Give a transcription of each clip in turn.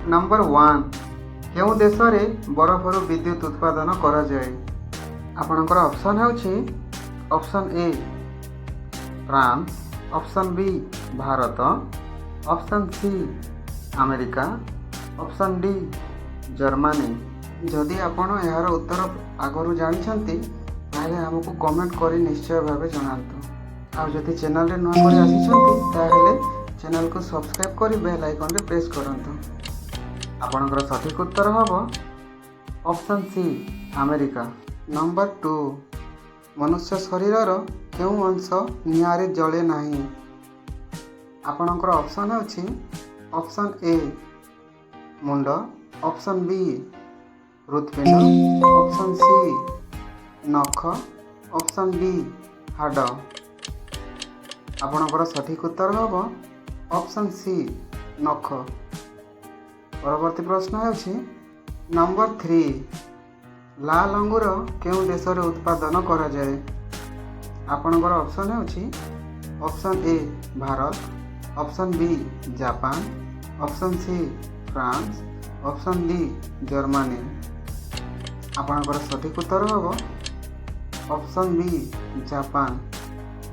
Number 1 केउं देश रे बरफरु विद्युत उत्पादन करा जाए आपणकर ऑप्शन है option A France option B Bharat option C America option D Germany जदि आपण यार उत्तर आगरू जानिछंती ताहले हमको कमेंट करी निश्चय भाव जनातु आ जदि चैनल रे नुआ कर आसीछंती ताहले चैनल को सब्सक्राइब करी बेल आइकन रे प्रेस करंतु आपणकर सठिक उत्तर हबो ऑप्शन सी अमेरिका। नंबर 2 मनुष्य शरीरर केउं अंश निआरे जले नाही आपणकर ऑप्शन अछि ऑप्शन ए मुंड ऑप्शन बी हृदपिंड ऑप्शन सी नख ऑप्शन डी हाड आपणकर सठिक उत्तर हबो ऑप्शन सी नख। परवर्ती प्रश्न है नंबर 3 लाल अंगूर केउं देश रे उत्पादन करा जाए आपणकर ऑप्शन है option A Bharat option B Japan option C France option D Germany आपणकर सठिक उत्तर हबो ऑप्शन बी जापान।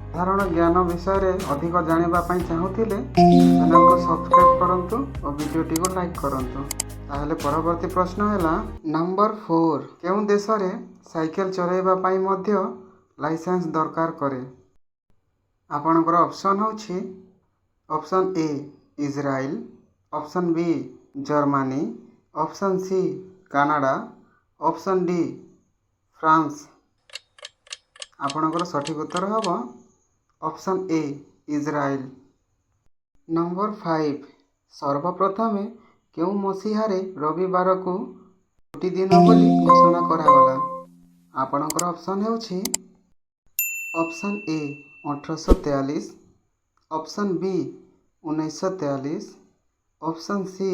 साधारण ज्ञान विषय रे अधिक जानिबा पई चाहुथिले चैनल को सब्सक्राइब करंतु और वीडियोटी को लाइक करंतु। ताहले परवर्ती प्रश्न हैला नंबर 4 केउं देश रे साइकेल चलाइबा पई मध्य लाइसेंस दरकार करे आपणकर ऑप्शन होछि option A Israel option B Germany option C Canada option D France आपणकर सठिक उत्तर हबो ऑप्शन ए इजराइल। नंबर 5 सर्वप्रथमे केउं मसीहारे रविवार को छुट्टी दिन बोली घोषणा करागला आपणकर ऑप्शन हेउछि option A 1843 option B 1943 option C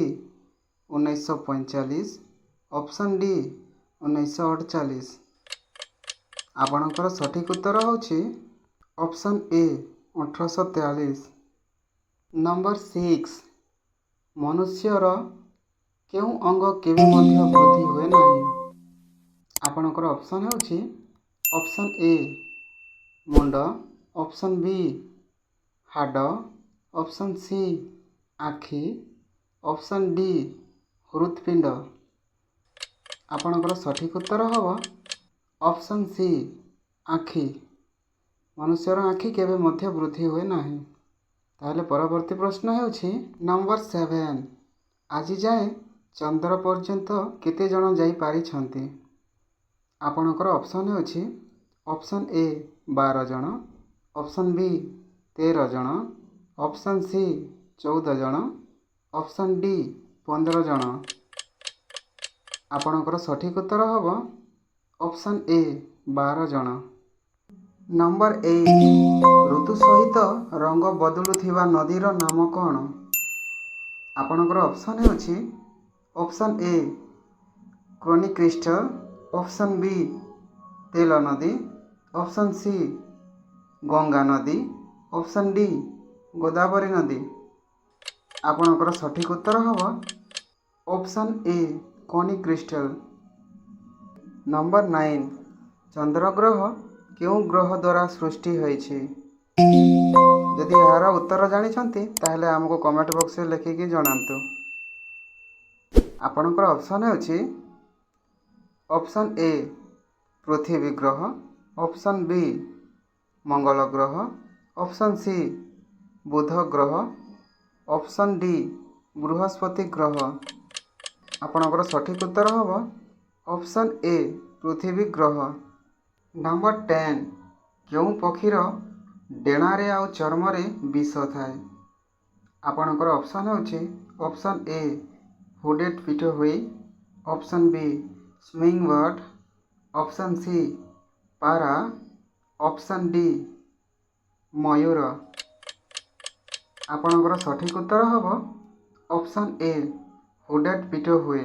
1945 option D 1948 आपणकर सठिक उत्तर होछि ऑप्शन ए 1843। नंबर 6 मनुष्यर केउं अंग केबे मध्य वृद्धि हुए नाही आपणकर ऑप्शन हेउछि ऑप्शन ए मुंड ऑप्शन बी हाड ऑप्शन सी आखि ऑप्शन डी हृदपिंड आपणकर सठिक उत्तर हबो ऑप्शन सी आखि मनुष्यर आखि केबे मध्य वृद्धि हुए नाही। ताहले परवर्ती प्रश्न हेउछि नंबर 7 आज जाए चंद्र पर्यंत केते जण जाई पारि छंती आपणकर ऑप्शन हेउछि ऑप्शन ए 12 जण ऑप्शन बी 13 जण ऑप्शन सी 14 जण ऑप्शन डी 15 जण आपणकर सठिक उत्तर हबो ऑप्शन ए 12 जण। नंबर 8 ऋतु सहित रंग बदलुथिबा नदीर नाम कौन आपणकर ऑप्शन हेउछि option A chronic crystal option B तेल नदी ऑप्शन सी गंगा नदी ऑप्शन डी गोदावरी नदी आपणकर सठिक उत्तर हबो option A chronic crystal. Number 9 चंद्र ग्रह केउं ग्रह द्वारा सृष्टि होइछि यदि यार उत्तर जानिछंती ताहले हमको कमेंट बॉक्स रे लिखिकी जणांतु आपणकर ऑप्शन हेउछि ऑप्शन ए पृथ्वी ग्रह ऑप्शन बी मंगल ग्रह ऑप्शन सी बुध ग्रह ऑप्शन डी बृहस्पति ग्रह आपणकर सठिक उत्तर हबो ऑप्शन ए पृथ्वी ग्रह। नंबर 10 केउं पक्षीर डेणारे आउ चर्मरे विष थाए आपणकर ऑप्शन हेउछि option A hooded pitohui option B swing bird option C पारा ऑप्शन डी मयूर आपणकर सठिक उत्तर हबो ऑप्शन ए हुडेड पिटोहुई।